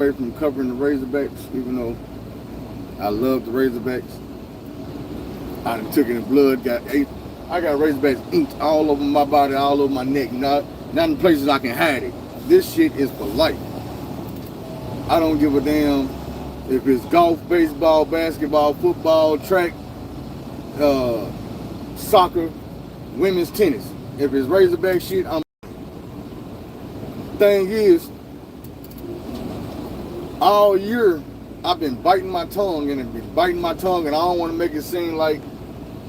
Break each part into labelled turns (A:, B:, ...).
A: away from covering the Razorbacks, even though I love the Razorbacks. I done took it in blood, I got Razorbacks inked all over my body, all over my neck, not in places I can hide it. This shit is for life. I don't give a damn if it's golf, baseball, basketball, football, track, soccer, women's tennis. If it's Razorback shit, I'm. Thing is, all year I've been biting my tongue and I don't want to make it seem like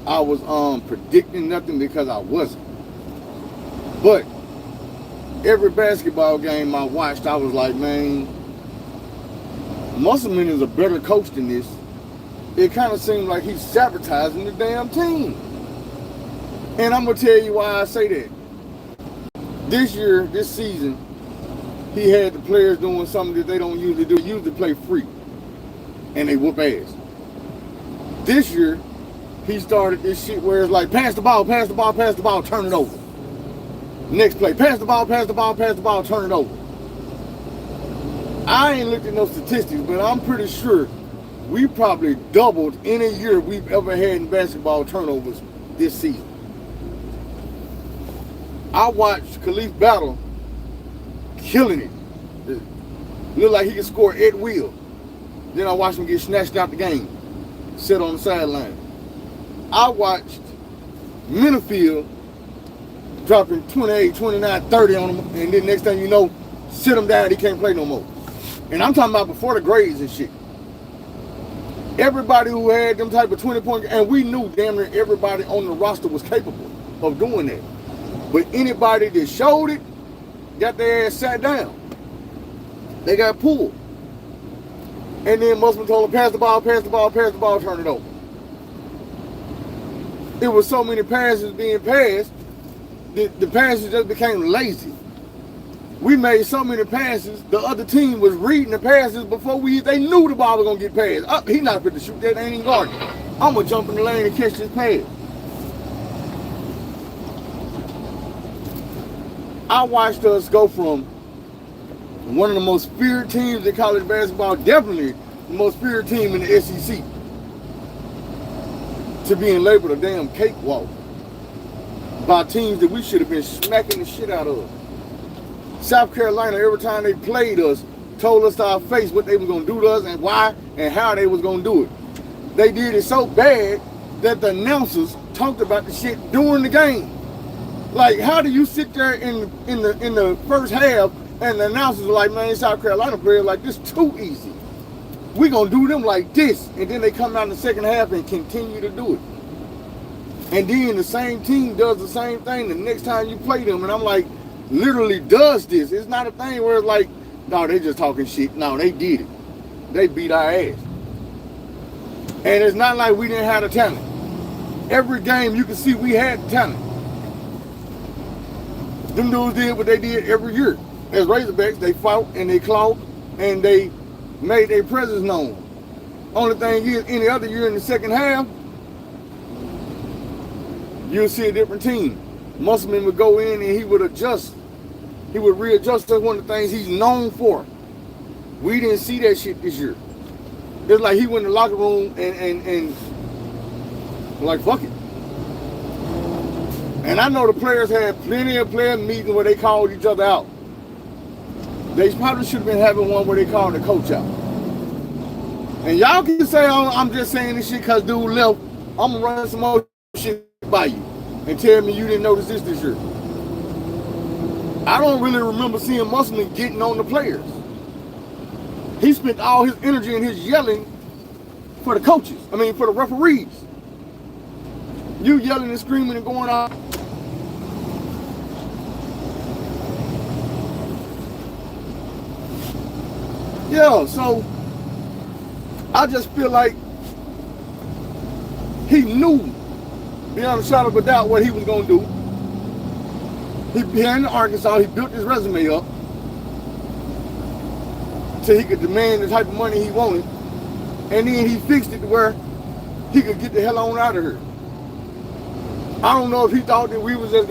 A: I was predicting nothing, because I wasn't. But every basketball game I watched, I was like, man, Musselman is a better coach than this. It kind of seemed like he's sabotaging the damn team. And I'm going to tell you why I say that. This season, he had the players doing something that they don't usually do. They usually play free, and they whoop ass. This year, he started this shit where it's like, pass the ball, turn it over. Next play, pass the ball, turn it over. I ain't looked at no statistics, but I'm pretty sure we probably doubled any year we've ever had in basketball turnovers this season. I watched Khalif Battle killing it. Looked like he could score at will. Then I watched him get snatched out the game, sit on the sideline. I watched Minifield dropping 28, 29, 30 on him, and then next thing you know, sit him down, he can't play no more. And I'm talking about before the grades and shit. Everybody who had them type of 20-point, and we knew damn near everybody on the roster was capable of doing that. But anybody that showed it, got their ass sat down. They got pulled. And then Musselman told them, pass the ball, turn it over. It was so many passes being passed, the passes just became lazy. We made so many passes, the other team was reading the passes before they knew the ball was gonna get passed. He not fit to shoot that, ain't even guarding. I'm gonna jump in the lane and catch this pass. I watched us go from one of the most feared teams in college basketball, definitely the most feared team in the SEC, to being labeled a damn cakewalk by teams that we should have been smacking the shit out of. South Carolina, every time they played us, told us to our face what they was gonna do to us and why and how they was gonna do it. They did it so bad that the announcers talked about the shit during the game. Like, how do you sit there in the first half and the announcers are like, man, South Carolina players like this too easy. We gonna do them like this, and then they come out in the second half and continue to do it. And then the same team does the same thing the next time you play them, and I'm like, literally does this. It's not a thing where it's like, no, they just talking shit. No, they did it. They beat our ass. And it's not like we didn't have the talent. Every game you can see we had the talent. Them dudes did what they did every year. As Razorbacks, they fought and they clawed and they made their presence known. Only thing is, any other year in the second half, you'll see a different team. Musselman would go in and he would adjust. He would readjust. That's one of the things he's known for. We didn't see that shit this year. It's like he went in the locker room and like, fuck it. And I know the players had plenty of player meetings where they called each other out. They probably should have been having one where they called the coach out. And y'all can say, oh, I'm just saying this shit because dude left. I'm going to run some more shit by you and tell me you didn't notice this year. I don't really remember seeing Musselman getting on the players. He spent all his energy and his yelling for the coaches. I mean, for the referees. You yelling and screaming and going on. Yeah, so I just feel like he knew beyond a shadow of a doubt what he was going to do. He in Arkansas, he built his resume up so he could demand the type of money he wanted, and then he fixed it to where he could get the hell on out of here. I don't know if he thought that we was just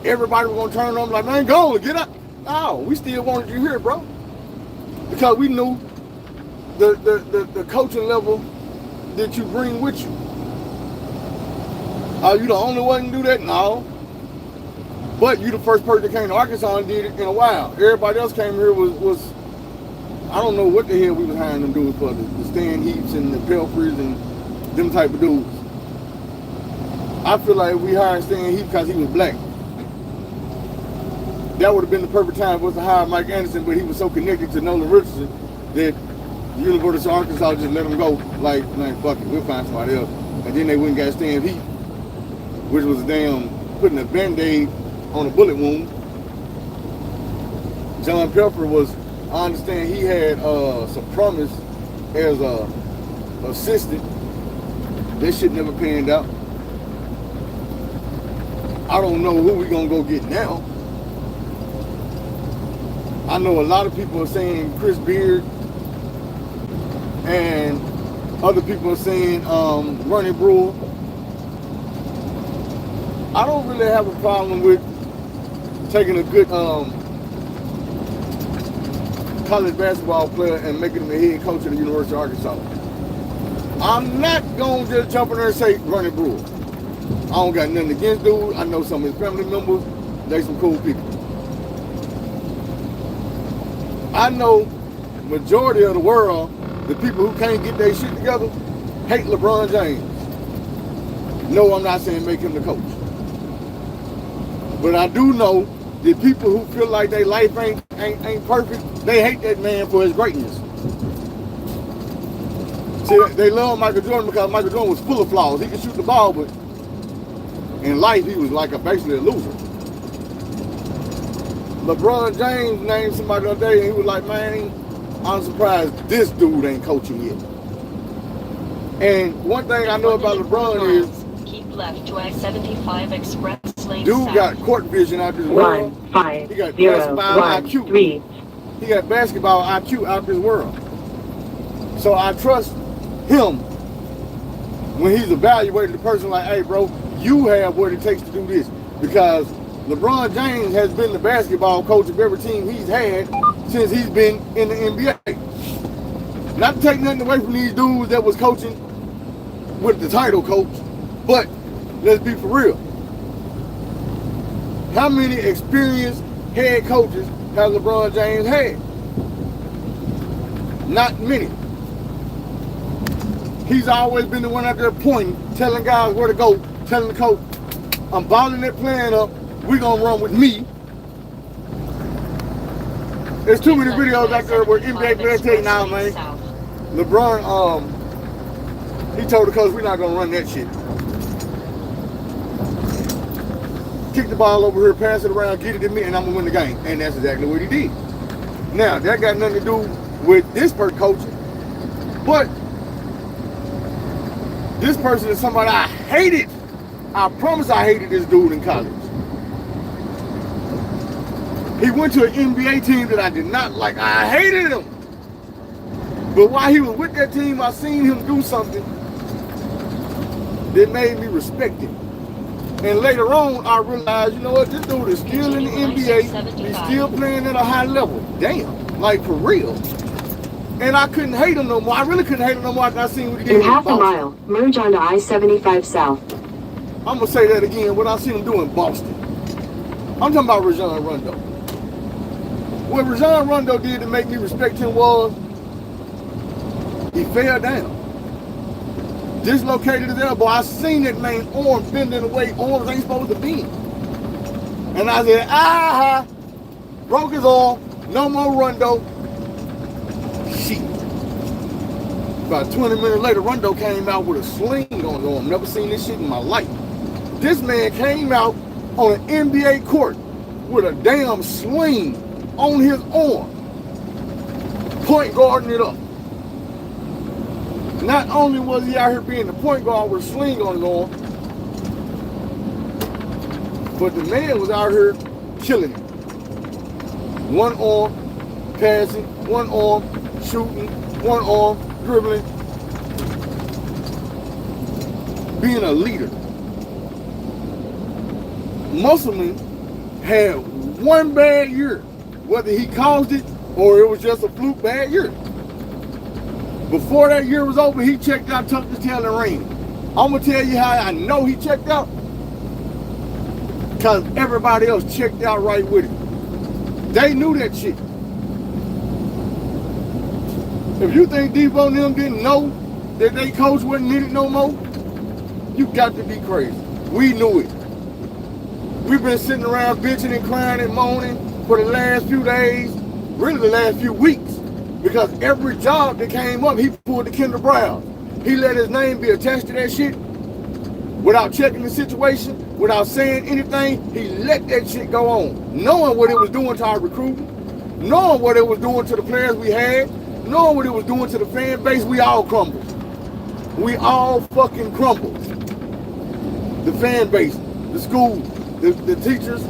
A: everybody was going to turn on like, man, go on, get up. No, we still wanted you here, bro. Because we knew the coaching level that you bring with you. Are you the only one to do that? No. But you the first person that came to Arkansas and did it in a while. Everybody else came here was I don't know what the hell we was hiring them dudes for, the Stan Heaps and the Pelfreys and them type of dudes. I feel like we hired Stan Heap because he was black. That would have been the perfect time for us to hire Mike Anderson, but he was so connected to Nolan Richardson that the University of Arkansas just let him go. Like, man, fuck it, we'll find somebody else. And then they went and got Stan Heap, which was damn putting a Band-Aid on a bullet wound. John Pelfrey was, I understand he had some promise as a assistant. That shit never panned out. I don't know who we gonna go get now. I know a lot of people are saying Chris Beard, and other people are saying Ronnie Brewer. I don't really have a problem with taking a good college basketball player and making him the head coach of the University of Arkansas. I'm not gonna just jump in there and say Ronnie Brewer. I don't got nothing against dude. I know some of his family members. They some cool people. I know majority of the world, the people who can't get their shit together, hate LeBron James. No, I'm not saying make him the coach. But I do know that people who feel like their life ain't perfect, they hate that man for his greatness. See, they love Michael Jordan because Michael Jordan was full of flaws. He could shoot the ball, but in life he was like basically a loser. LeBron James named somebody the other day and he was like, man, I'm surprised this dude ain't coaching yet. And one thing I know about LeBron is
B: keep left to I-75 express lane
A: dude
B: south.
A: got court vision out this world.
C: 1 5
A: He got
C: 0
A: basketball
C: 1
A: IQ.
C: 3.
A: He got basketball IQ out this world. So I trust him when he's evaluating the person like, hey bro, you have what it takes to do this. Because LeBron James has been the basketball coach of every team he's had since he's been in the NBA. Not to take nothing away from these dudes that was coaching with the title coach, but let's be for real. How many experienced head coaches has LeBron James had? Not many. He's always been the one out there pointing, telling guys where to go, telling the coach, I'm balling that plan up, we're gonna run with me. There's too many videos out there where NBA players tell you now, man. LeBron, he told the coach, we're not gonna run that shit. Kick the ball over here, pass it around, get it to me, and I'm gonna win the game. And that's exactly what he did. Now, that got nothing to do with this person coaching, but this person is somebody I hated. I promise I hated this dude in college. He went to an NBA team that I did not like. I hated him. But while he was with that team, I seen him do something that made me respect him. And later on, I realized, you know what, this dude is still in the NBA. He's still playing at a high level. Damn, like for real. And I couldn't hate him no more. I really couldn't hate him no more after I seen what he did.
C: In half a mile, merge onto I-75 South.
A: I'm gonna say that again. What I seen him do in Boston. I'm talking about Rajon Rondo. What Rajon Rondo did to make me respect him was he fell down, dislocated his elbow. I seen that man arm bending the way arms ain't supposed to bend. And I said, aha, broke his arm, no more Rondo. Shit. About 20 minutes later, Rondo came out with a sling on his arm. Never seen this shit in my life. This man came out on an NBA court with a damn sling on his arm, point guarding it up. Not only was he out here being the point guard with a sling on his arm, but the man was out here killing him. One arm passing, one arm shooting, one arm dribbling, being a leader. Musselman had one bad year, whether he caused it or it was just a fluke bad year. Before that year was over, he checked out, tucked his tail and ran. I'm gonna tell you how I know he checked out. Cause everybody else checked out right with him. They knew that shit. If you think Devo and them didn't know that they coach wasn't needed no more, you got to be crazy. We knew it. We've been sitting around bitching and crying and moaning for the last few days, really the last few weeks, because every job that came up, he pulled the Kendall Brown. He let his name be attached to that shit without checking the situation, without saying anything. He let that shit go on, knowing what it was doing to our recruiting, knowing what it was doing to the players we had, knowing what it was doing to the fan base. We all crumbled. We all fucking crumbled. The fan base, the school, the teachers,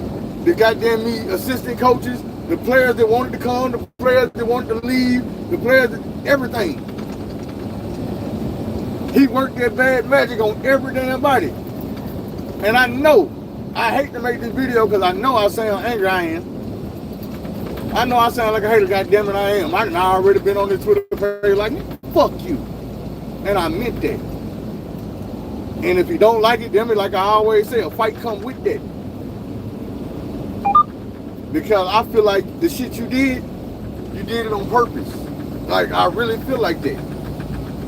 A: the goddamn me assistant coaches, the players that wanted to come, the players that wanted to leave, the players that, everything. He worked that bad magic on every damn body. And I know, I hate to make this video because I know I sound angry. I am. I know I sound like a hater, goddammit I am. I already been on this Twitter page like, fuck you. And I meant that. And if you don't like it, damn it, like I always say, a fight come with that. Because I feel like the shit you did it on purpose. Like, I really feel like that.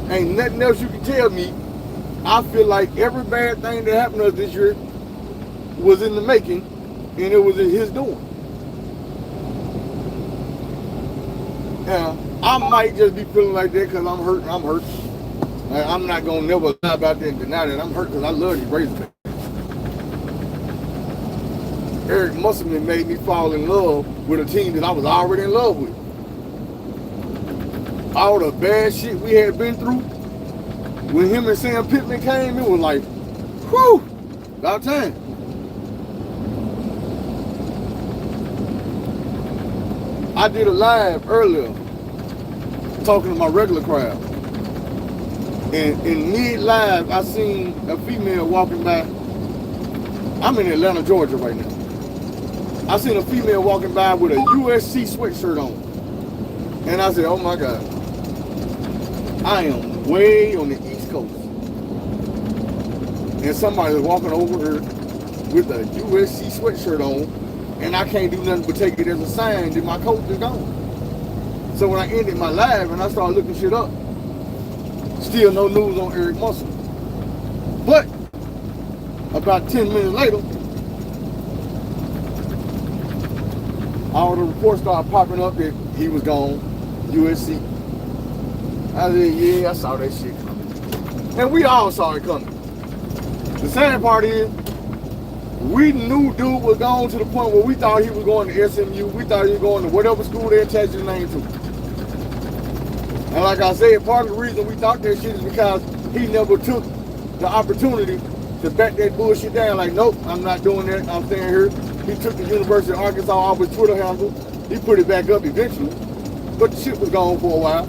A: Ain't nothing else you can tell me. I feel like every bad thing that happened to us this year was in the making, and it was in his doing. Yeah, I might just be feeling like that because I'm hurt. Like, I'm not going to never lie about that and deny that. I'm hurt because I love these Razorbacks. Eric Musselman made me fall in love with a team that I was already in love with. All the bad shit we had been through, when him and Sam Pittman came, it was like, whew, about time. I did a live earlier talking to my regular crowd. And in mid-live, I seen a female walking by. I'm in Atlanta, Georgia right now. I seen a female walking by with a USC sweatshirt on. And I said, oh my God. I am way on the East Coast. And somebody was walking over her with a USC sweatshirt on, and I can't do nothing but take it as a sign that my coach is gone. So when I ended my live and I started looking shit up, still no news on Eric Musselman. But about 10 minutes later, all the reports started popping up that he was gone, USC. I said, yeah, I saw that shit coming. And we all saw it coming. The sad part is, we knew dude was gone to the point where we thought he was going to SMU. We thought he was going to whatever school they attached his name to. And like I said, part of the reason we thought that shit is because he never took the opportunity to back that bullshit down. Like, nope, I'm not doing that. I'm staying here. He took the University of Arkansas off his Twitter handle. He put it back up eventually. But the shit was gone for a while.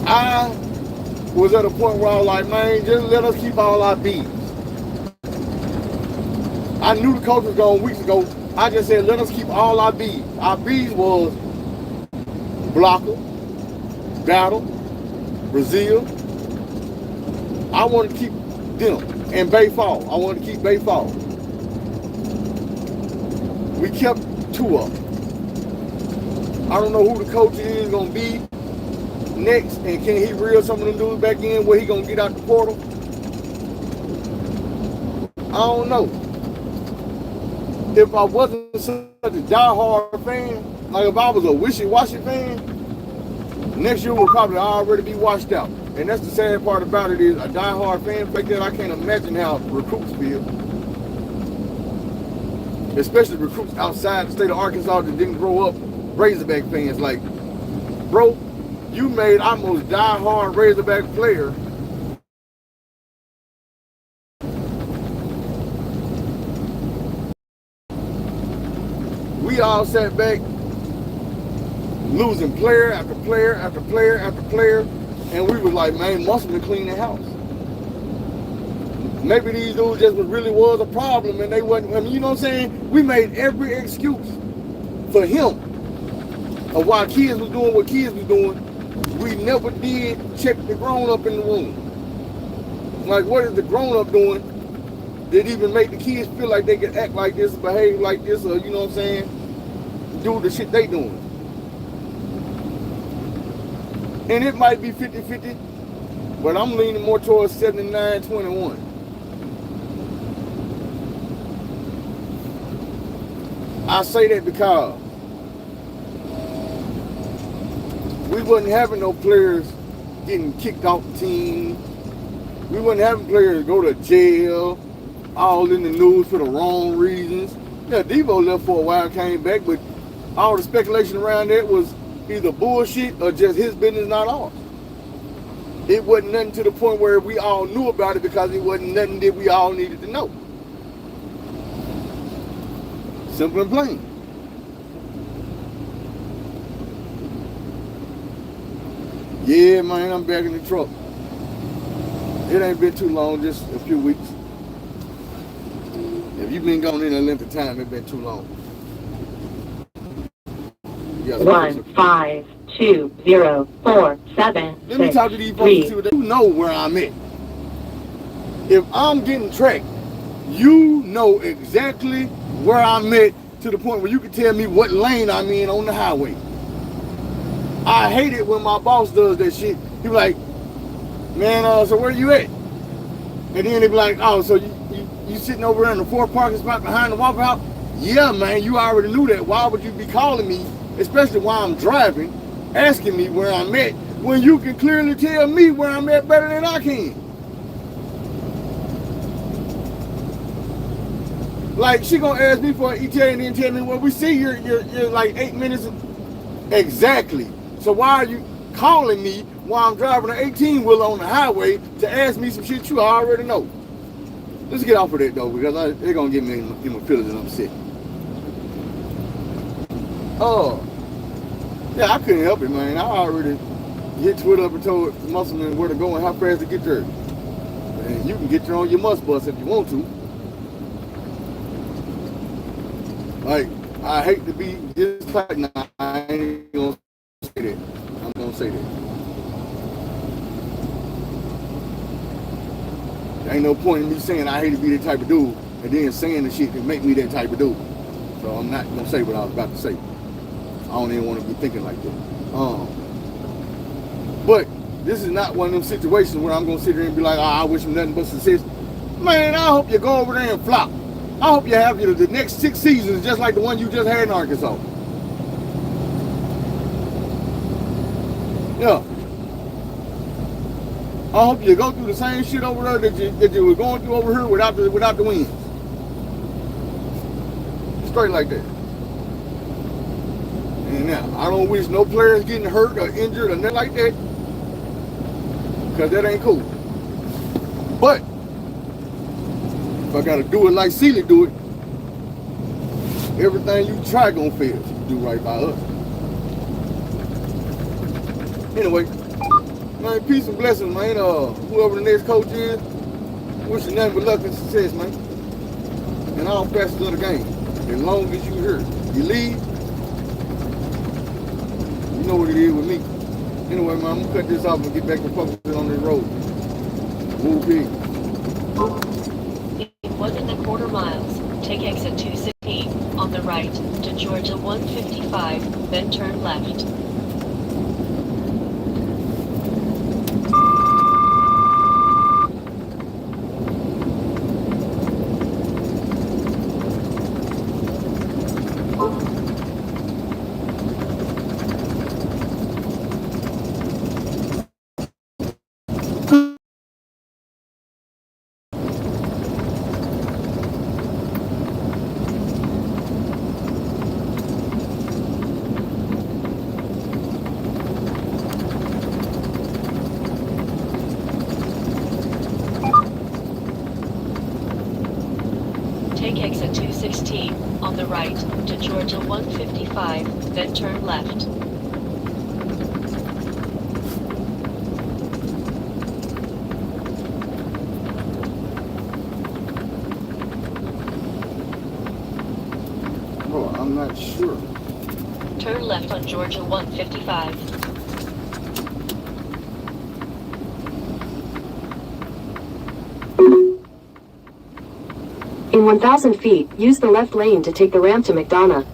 A: I was at a point where I was like, man, just let us keep all our bees. I knew the coach was gone weeks ago. I just said, let us keep all our bees. Our bees was Blocker, Battle, Brazil. I wanted to keep them. And Bay Fall. I wanted to keep Bay Fall. We kept two of them. I don't know who the coach is going to be next, and can he reel some of them dudes back in where he gonna get out the portal? I don't know. If I wasn't such a diehard fan, like if I was a wishy-washy fan, next year would probably already be washed out. And that's the sad part about it is a diehard fan like that, I can't imagine how recruits feel. Especially recruits outside the state of Arkansas that didn't grow up Razorback fans. Like, bro, you made our most die-hard Razorback player we all sat back losing player after player after player after player, and we was like, man, Musselman clean the house. Maybe these dudes just really was a problem and they wasn't, I mean, you know what I'm saying? We made every excuse for him of why kids was doing what kids was doing. We never did check the grown-up in the room. Like, what is the grown-up doing that even make the kids feel like they can act like this, behave like this, or, you know what I'm saying, do the shit they doing? And it might be 50-50, but I'm leaning more towards 79-21. I say that because we wasn't having no players getting kicked off the team. We wasn't having players go to jail, all in the news for the wrong reasons. Yeah, Devo left for a while, came back, but all the speculation around that was either bullshit or just his business, not ours. It wasn't nothing to the point where we all knew about it because it wasn't nothing that we all needed to know. Simple and plain. Yeah, man, I'm back in the truck. It ain't been too long, just a few weeks. If you've been gone in a length of time, it's been too long.
C: 1520476.
A: Let me talk to these folks and see what they know where I'm at. If I'm getting tracked, you know exactly where I'm at to the point where you can tell me what lane I'm in on the highway. I hate it when my boss does that shit. He be like, man, so where you at? And then they be like, oh, so you sitting over there in the fourth parking spot behind the Waffle House? Yeah, man, you already knew that. Why would you be calling me, especially while I'm driving, asking me where I'm at, when you can clearly tell me where I'm at better than I can? Like, she gonna ask me for an ETA and then tell me, well, we see you're like 8 minutes. Exactly. So why are you calling me while I'm driving an 18-wheeler on the highway to ask me some shit you already know? Let's get off of that, though, because they're going to get me in my feelings and I'm sick. Oh, yeah, I couldn't help it, man. I already hit Twitter up and told Musselman where to go and how fast to get there. And you can get there on your MUSS bus if you want to. Like, I hate to be this tight now. I ain't going to say that. I'm going to say that. There ain't no point in me saying I hate to be that type of dude and then saying the shit that make me that type of dude. So I'm not going to say what I was about to say. I don't even want to be thinking like that. But this is not one of them situations where I'm going to sit there and be like, oh, I wish him nothing but success. Man, I hope you go over there and flop. I hope you have the next 6 seasons just like the one you just had in Arkansas. Yeah. I hope you go through the same shit over there that you were going through over here without the wins. Straight like that. And now, I don't wish no players getting hurt or injured or nothing like that, because that ain't cool. But if I gotta do it like Sealy do it, everything you try gonna fail if you do right by us. Anyway, man, peace and blessings, man. Whoever the next coach is, wish you nothing but luck and success, man. And all facets of the game. As long as you here, you leave, you know what it is with me. Anyway, man, I'm gonna cut this off and get back to focusing on this road. Woo pig.
B: 1¼ miles. Take exit 216 on the right to Georgia 155, then turn left. Take exit 216 on the right to Georgia 155, then turn left.
A: Oh, I'm not sure.
B: Turn left on Georgia 155.
C: In 1,000 feet, use the left lane to take the ramp to McDonough.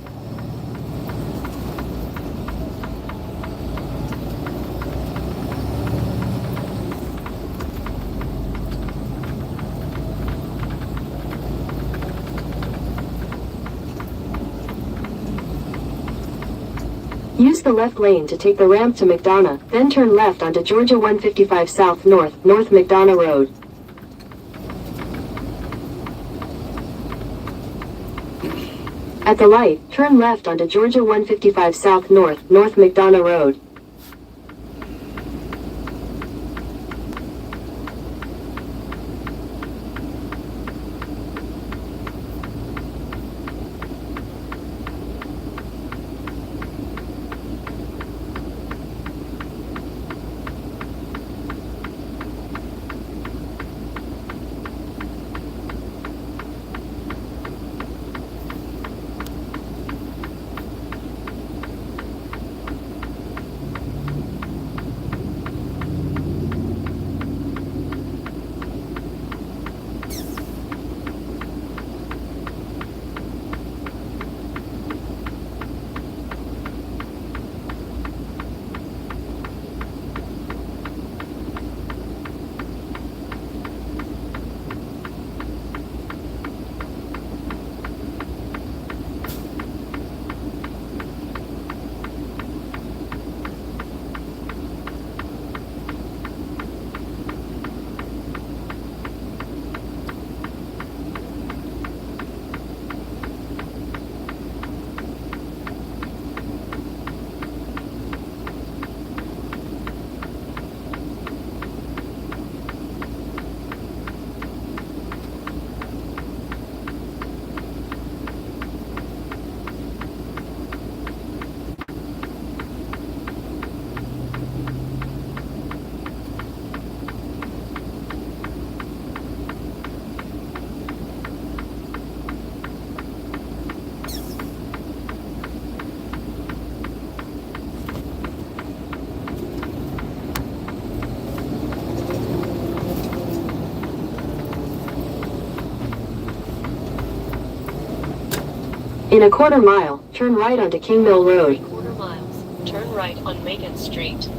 C: Use the left lane to take the ramp to McDonough, then turn left onto Georgia 155 South North McDonough Road. At the light, turn left onto Georgia 155 South North McDonough Road. In a quarter mile, turn right onto King Mill Road.
B: 3/4 miles. Turn right on Macon Street.